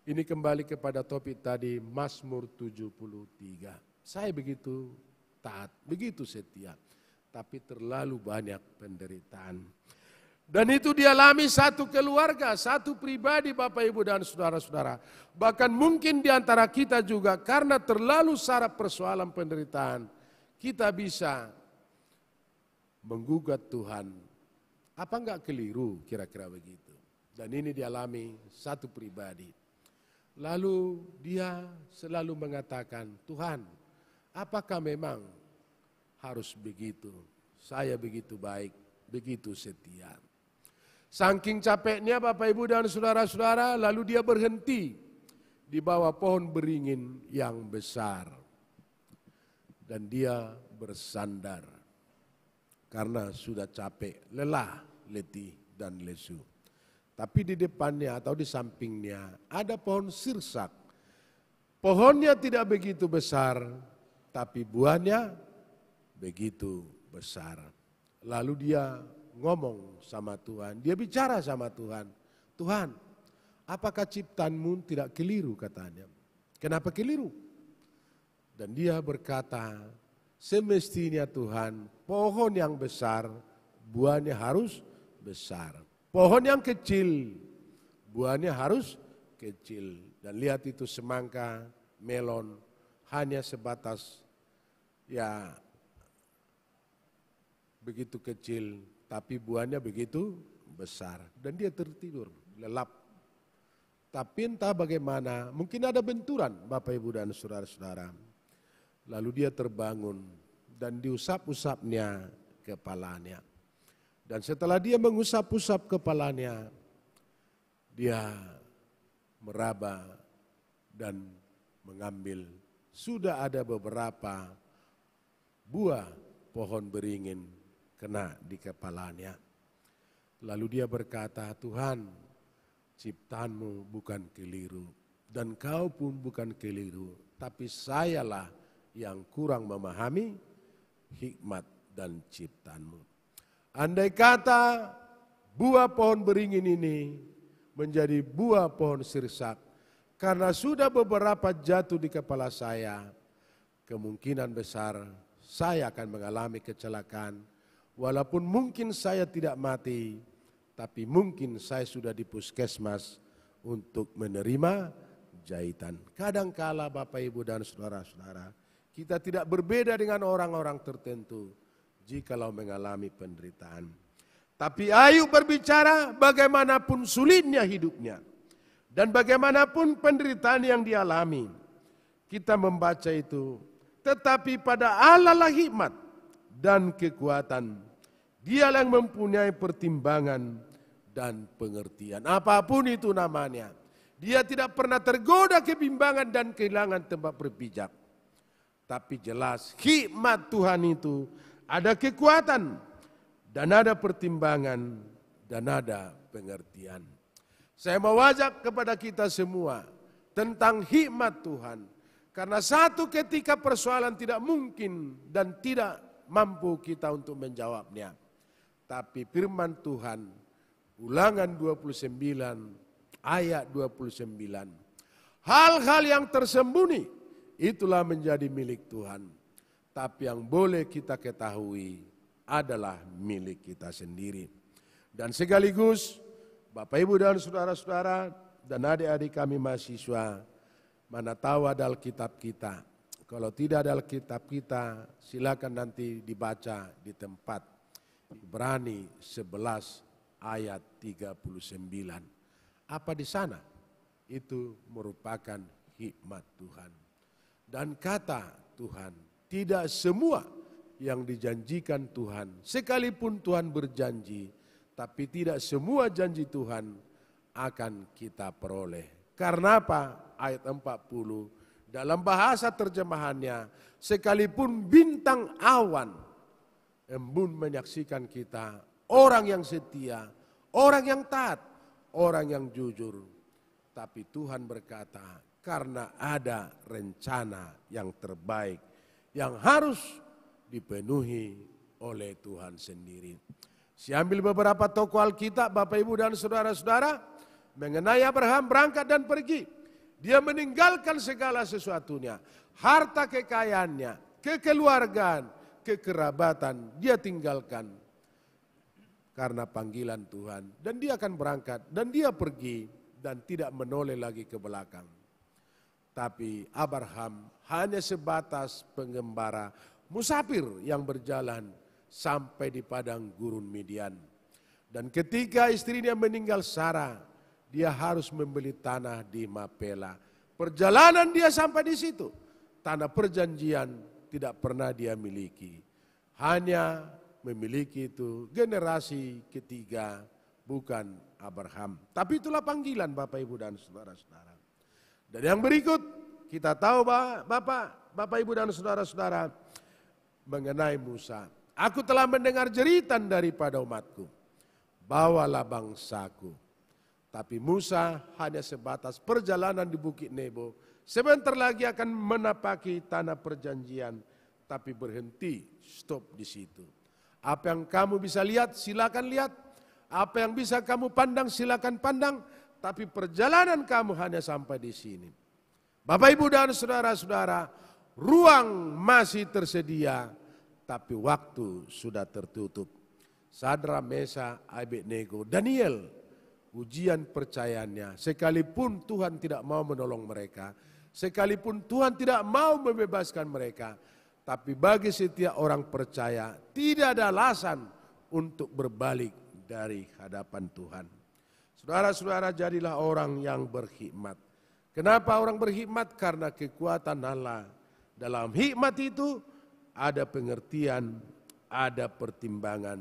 Ini kembali kepada topik tadi, Mazmur 73. Saya begitu taat, begitu setia, tapi terlalu banyak penderitaan. Dan itu dialami satu keluarga, satu pribadi Bapak Ibu dan saudara-saudara. Bahkan mungkin di antara kita juga karena terlalu syarat persoalan penderitaan, kita bisa menggugat Tuhan. Apa enggak keliru kira-kira begitu. Dan ini dialami satu pribadi. Lalu dia selalu mengatakan, Tuhan, apakah memang harus begitu? Saya begitu baik, begitu setia. Saking capeknya Bapak Ibu dan saudara-saudara, lalu dia berhenti di bawah pohon beringin yang besar. Dan dia bersandar karena sudah capek, lelah, letih, dan lesu. Tapi di depannya atau di sampingnya ada pohon sirsak. Pohonnya tidak begitu besar, tapi buahnya begitu besar. Lalu dia ngomong sama Tuhan, dia bicara sama Tuhan. Tuhan, apakah ciptaanmu tidak keliru katanya? Kenapa keliru? Dan dia berkata, semestinya Tuhan, pohon yang besar, buahnya harus besar. Pohon yang kecil, buahnya harus kecil. Dan lihat itu semangka, melon, hanya sebatas ya begitu kecil, tapi buahnya begitu besar. Dan dia tertidur, lelap. Tapi entah bagaimana, mungkin ada benturan Bapak Ibu dan saudara-saudara. Lalu dia terbangun dan diusap-usapnya kepalanya. Dan setelah dia mengusap-usap kepalanya, dia meraba dan mengambil. Sudah ada beberapa buah pohon beringin kena di kepalanya. Lalu dia berkata, Tuhan, ciptaanmu bukan keliru dan kau pun bukan keliru, tapi sayalah yang kurang memahami hikmat dan ciptaanmu. Andai kata buah pohon beringin ini menjadi buah pohon sirsak, karena sudah beberapa jatuh di kepala saya, kemungkinan besar saya akan mengalami kecelakaan. Walaupun mungkin saya tidak mati, tapi mungkin saya sudah di puskesmas untuk menerima jahitan. Kadangkala Bapak Ibu dan saudara-saudara, kita tidak berbeda dengan orang-orang tertentu jikalau mengalami penderitaan. Tapi Ayub berbicara bagaimanapun sulitnya hidupnya dan bagaimanapun penderitaan yang dialami, kita membaca itu, tetapi pada Allah lah hikmat dan kekuatan. Dialah yang mempunyai pertimbangan dan pengertian. Apapun itu namanya, dia tidak pernah tergoda kebimbangan dan kehilangan tempat berpijak. Tapi jelas hikmat Tuhan itu ada kekuatan dan ada pertimbangan dan ada pengertian. Saya mau ajak kepada kita semua tentang hikmat Tuhan. Karena satu ketika persoalan tidak mungkin dan tidak mampu kita untuk menjawabnya. Tapi firman Tuhan, Ulangan 29 ayat 29. Hal-hal yang tersembunyi itulah menjadi milik Tuhan. Tapi yang boleh kita ketahui adalah milik kita sendiri. Dan sekaligus Bapak Ibu dan saudara-saudara dan adik-adik kami mahasiswa, mana tahu ada Alkitab kita. Kalau tidak ada Alkitab kita, silakan nanti dibaca di tempat Ibrani 11 ayat 39. Apa di sana? Itu merupakan hikmat Tuhan. Dan kata Tuhan, tidak semua yang dijanjikan Tuhan, sekalipun Tuhan berjanji, tapi tidak semua janji Tuhan akan kita peroleh. Karena apa? Ayat 40, dalam bahasa terjemahannya, sekalipun bintang awan embun menyaksikan kita, orang yang setia, orang yang taat, orang yang jujur. Tapi Tuhan berkata, karena ada rencana yang terbaik yang harus dipenuhi oleh Tuhan sendiri. Saya ambil beberapa tokoh Alkitab, Bapak Ibu dan saudara-saudara, mengenai Abraham berangkat dan pergi. Dia meninggalkan segala sesuatunya, harta kekayaannya, kekeluargaan, kekerabatan, dia tinggalkan karena panggilan Tuhan. Dan dia akan berangkat dan dia pergi dan tidak menoleh lagi ke belakang. Tapi Abraham hanya sebatas pengembara musafir yang berjalan sampai di padang gurun Midian. Dan ketika istrinya meninggal Sarah, dia harus membeli tanah di Mapela. Perjalanan dia sampai di situ. Tanah perjanjian tidak pernah dia miliki. Hanya memiliki itu generasi ketiga, bukan Abraham. Tapi itulah panggilan Bapak Ibu dan saudara-saudara. Dan yang berikut kita tahu Bapak Ibu dan saudara-saudara mengenai Musa. Aku telah mendengar jeritan daripada umatku, bawalah bangsaku. Tapi Musa hanya sebatas perjalanan di Bukit Nebo. Sebentar lagi akan menapaki tanah perjanjian, tapi berhenti, stop di situ. Apa yang kamu bisa lihat, silakan lihat. Apa yang bisa kamu pandang, silakan pandang. Tapi perjalanan kamu hanya sampai di sini. Bapak, Ibu, dan saudara-saudara, ruang masih tersedia, tapi waktu sudah tertutup. Sadrak, Mesak, Abednego, Daniel, ujian percayaannya. Sekalipun Tuhan tidak mau menolong mereka, sekalipun Tuhan tidak mau membebaskan mereka, tapi bagi setiap orang percaya, tidak ada alasan untuk berbalik dari hadapan Tuhan. Saudara-saudara, jadilah orang yang berhikmat. Kenapa orang berhikmat? Karena kekuatan Allah. Dalam hikmat itu ada pengertian, ada pertimbangan.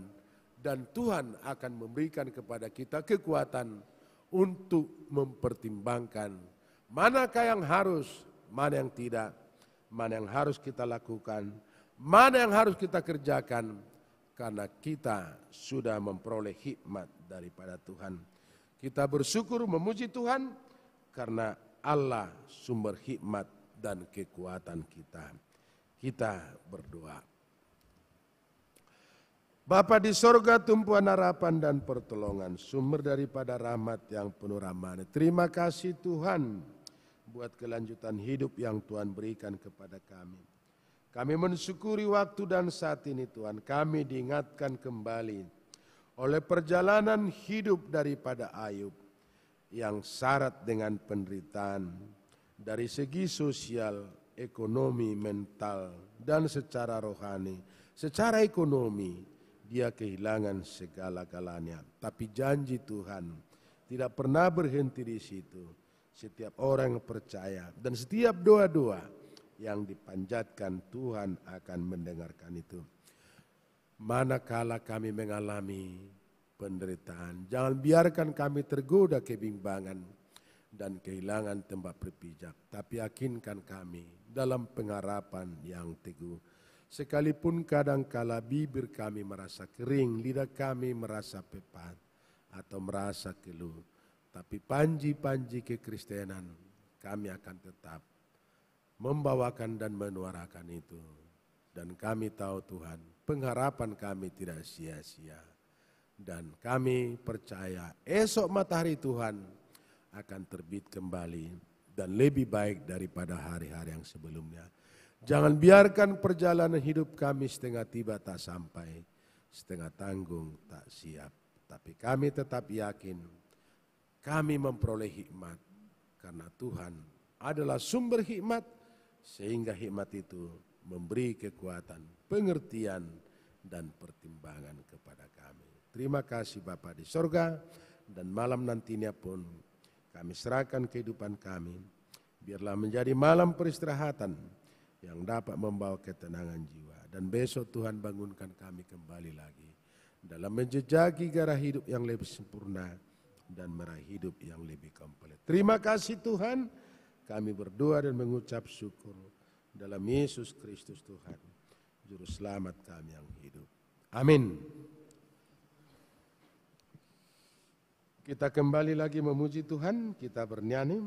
Dan Tuhan akan memberikan kepada kita kekuatan untuk mempertimbangkan manakah yang harus, mana yang tidak, mana yang harus kita lakukan, mana yang harus kita kerjakan. Karena kita sudah memperoleh hikmat daripada Tuhan. Kita bersyukur memuji Tuhan karena Allah sumber hikmat dan kekuatan kita. Kita berdoa. Bapa di sorga, tumpuan harapan dan pertolongan, sumber daripada rahmat yang penuh rahmat. Terima kasih Tuhan buat kelanjutan hidup yang Tuhan berikan kepada kami. Kami mensyukuri waktu dan saat ini Tuhan, kami diingatkan kembali oleh perjalanan hidup daripada Ayub yang syarat dengan penderitaan dari segi sosial, ekonomi, mental, dan secara rohani. Secara ekonomi dia kehilangan segala-galanya, tapi janji Tuhan tidak pernah berhenti di situ. Setiap orang yang percaya dan setiap doa-doa yang dipanjatkan Tuhan akan mendengarkan itu. Manakala kami mengalami penderitaan, jangan biarkan kami tergoda kebimbangan dan kehilangan tempat berpijak, tapi yakinkan kami dalam pengharapan yang teguh. Sekalipun kadangkala bibir kami merasa kering, lidah kami merasa pepat atau merasa keluh, tapi panji-panji kekristenan kami akan tetap membawakan dan menyuarakan itu. Dan kami tahu Tuhan, pengharapan kami tidak sia-sia. Dan kami percaya esok matahari Tuhan akan terbit kembali dan lebih baik daripada hari-hari yang sebelumnya. Jangan biarkan perjalanan hidup kami setengah tiba tak sampai, setengah tanggung tak siap. Tapi kami tetap yakin kami memperoleh hikmat karena Tuhan adalah sumber hikmat, sehingga hikmat itu memberi kekuatan, pengertian, dan pertimbangan kepada kami. Terima kasih Bapa di sorga, dan malam nantinya pun kami serahkan kehidupan kami. Biarlah menjadi malam peristirahatan yang dapat membawa ketenangan jiwa. Dan besok Tuhan bangunkan kami kembali lagi dalam menjejaki gairah hidup yang lebih sempurna dan meraih hidup yang lebih komplit. Terima kasih Tuhan, kami berdoa dan mengucap syukur dalam Yesus Kristus Tuhan, Juru Selamat kami yang hidup. Amin. Kita kembali lagi memuji Tuhan, kita bernyanyi.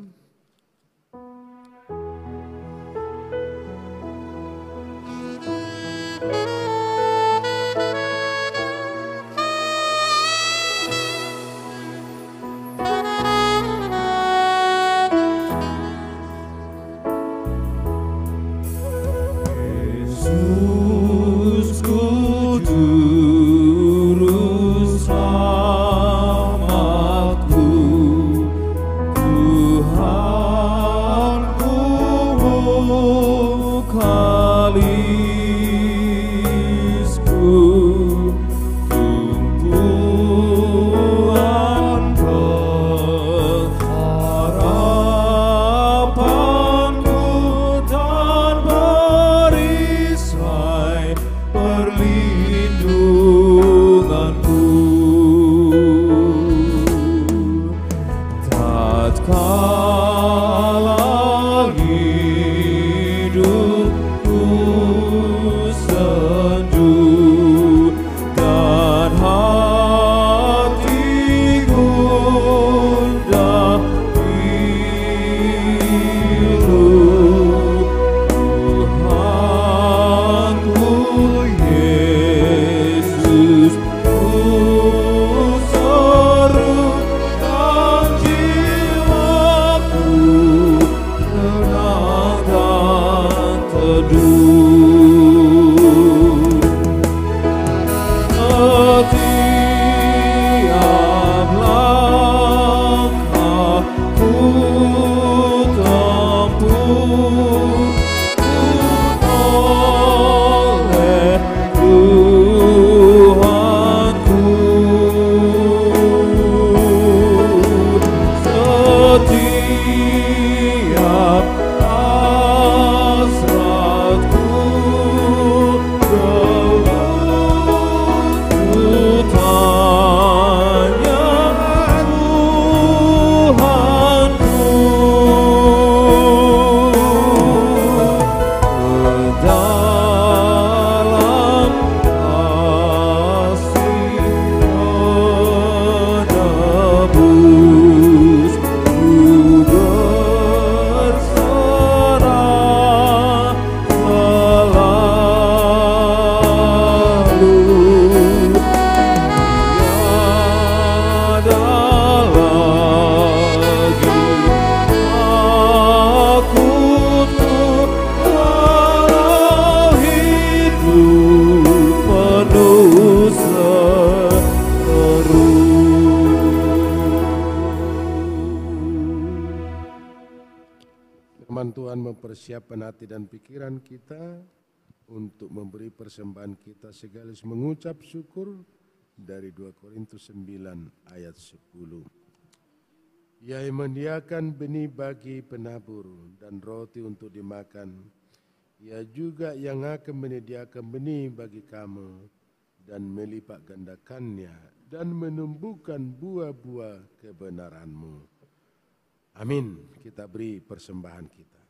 Persiapkan hati dan pikiran kita untuk memberi persembahan kita sekaligus mengucap syukur dari 2 Korintus 9 ayat 10. Ia menyediakan benih bagi penabur dan roti untuk dimakan. Ia juga yang akan menyediakan benih bagi kamu dan melipat gandakannya dan menumbuhkan buah-buah kebenaranmu. Amin. Kita beri persembahan kita.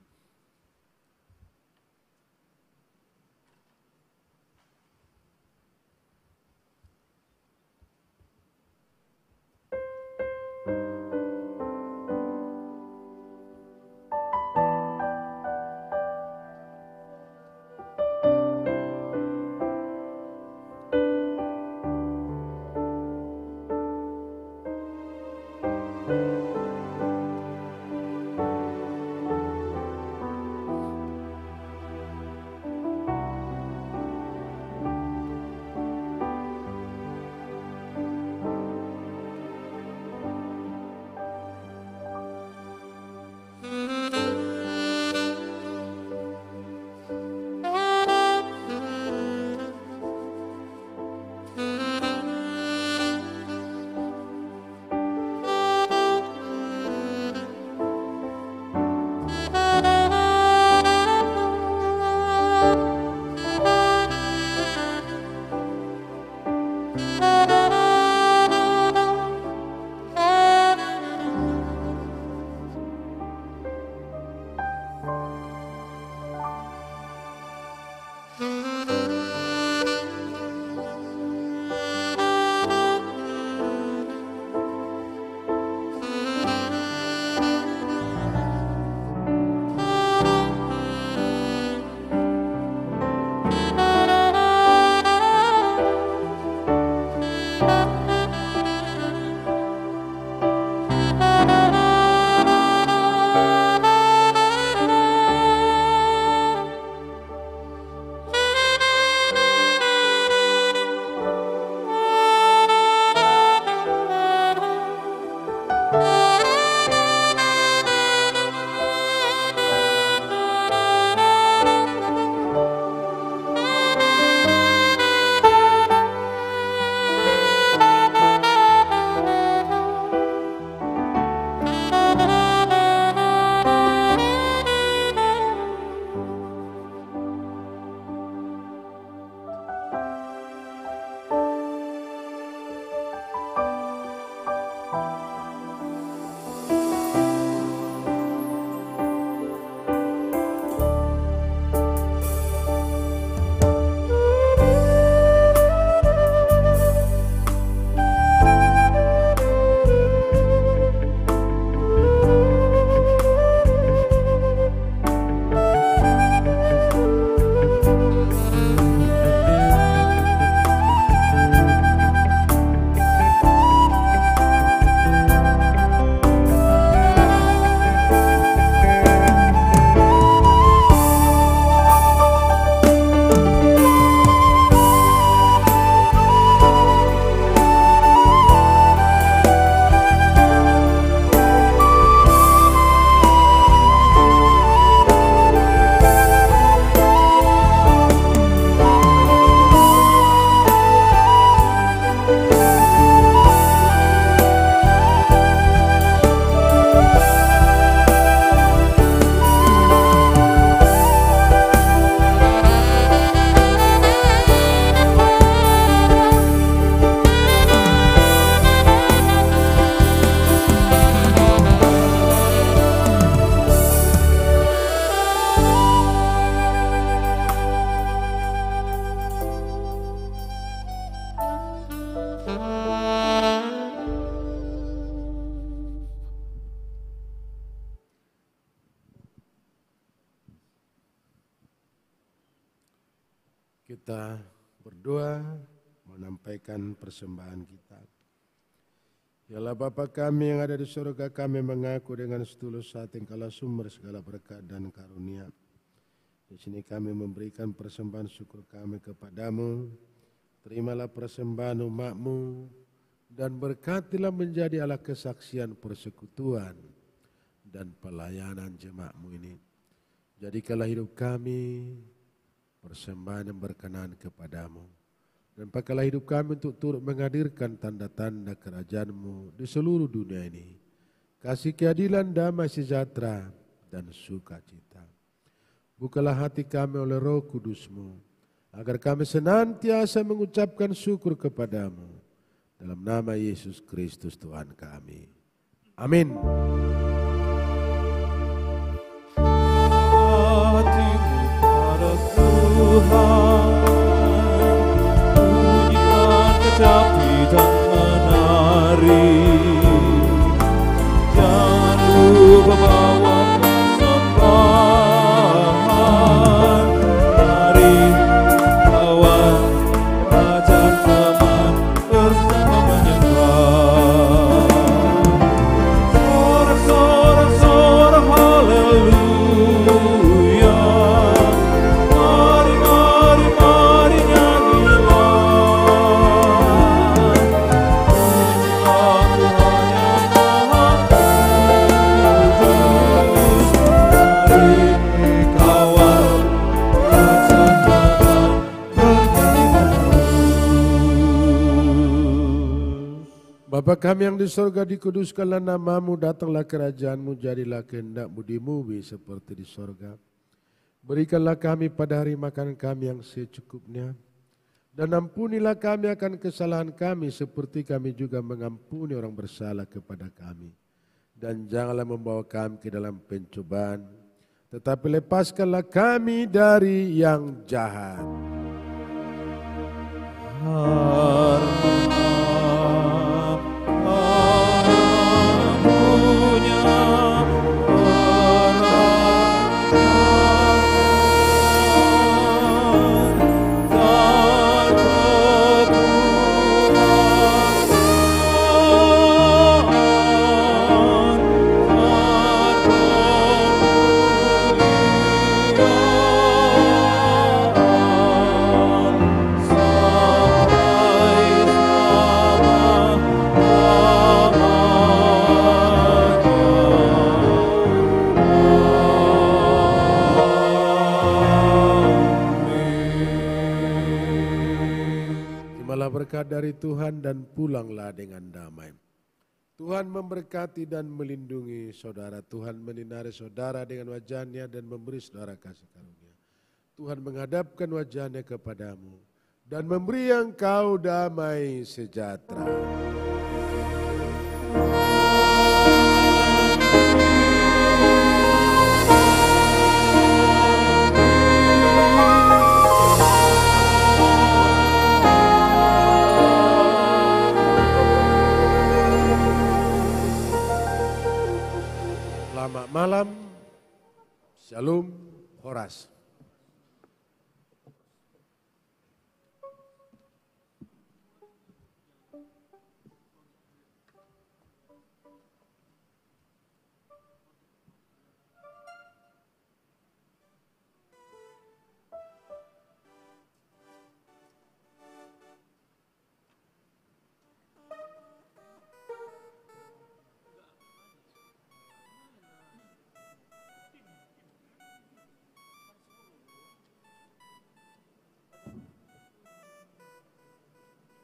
Kita berdoa menyampaikan persembahan kita. Yalah Bapa kami yang ada di surga, kami mengaku dengan setulus hati Engkaulah sumber segala berkat dan karunia. Di sini kami memberikan persembahan syukur kami kepadamu. Terimalah persembahan umat-Mu dan berkatilah menjadi Allah kesaksian persekutuan dan pelayanan jemaat-Mu ini. Jadikanlah hidup kami persembahan yang berkenan kepadamu. Dan pakailah hidup kami untuk turut menghadirkan tanda-tanda kerajaan-Mu di seluruh dunia ini. Kasih keadilan, damai sejahtera, dan sukacita. Bukalah hati kami oleh Roh Kudus-Mu, agar kami senantiasa mengucapkan syukur kepadamu. Dalam nama Yesus Kristus Tuhan kami. Amin. Tuhan, bunyikan kecapi dan menari. Jangan lupa bawa persembahan. Mari kawan, ajak teman bersama menyembah. Sorak-sorak haleluya. Bapa kami yang di sorga, dikuduskanlah nama-Mu, datanglah kerajaan-Mu, jadilah kehendak-Mu di bumi seperti di sorga. Berikanlah kami pada hari makan kami yang secukupnya. Dan ampunilah kami akan kesalahan kami seperti kami juga mengampuni orang bersalah kepada kami. Dan janganlah membawa kami ke dalam pencobaan, tetapi lepaskanlah kami dari yang jahat. Berkat dari Tuhan dan pulanglah dengan damai. Tuhan memberkati dan melindungi saudara. Tuhan menyinari saudara dengan wajah-Nya dan memberi saudara kasih karunia. Tuhan menghadapkan wajah-Nya kepadamu dan memberi engkau damai sejahtera. Selamat malam, Shalom, Horas.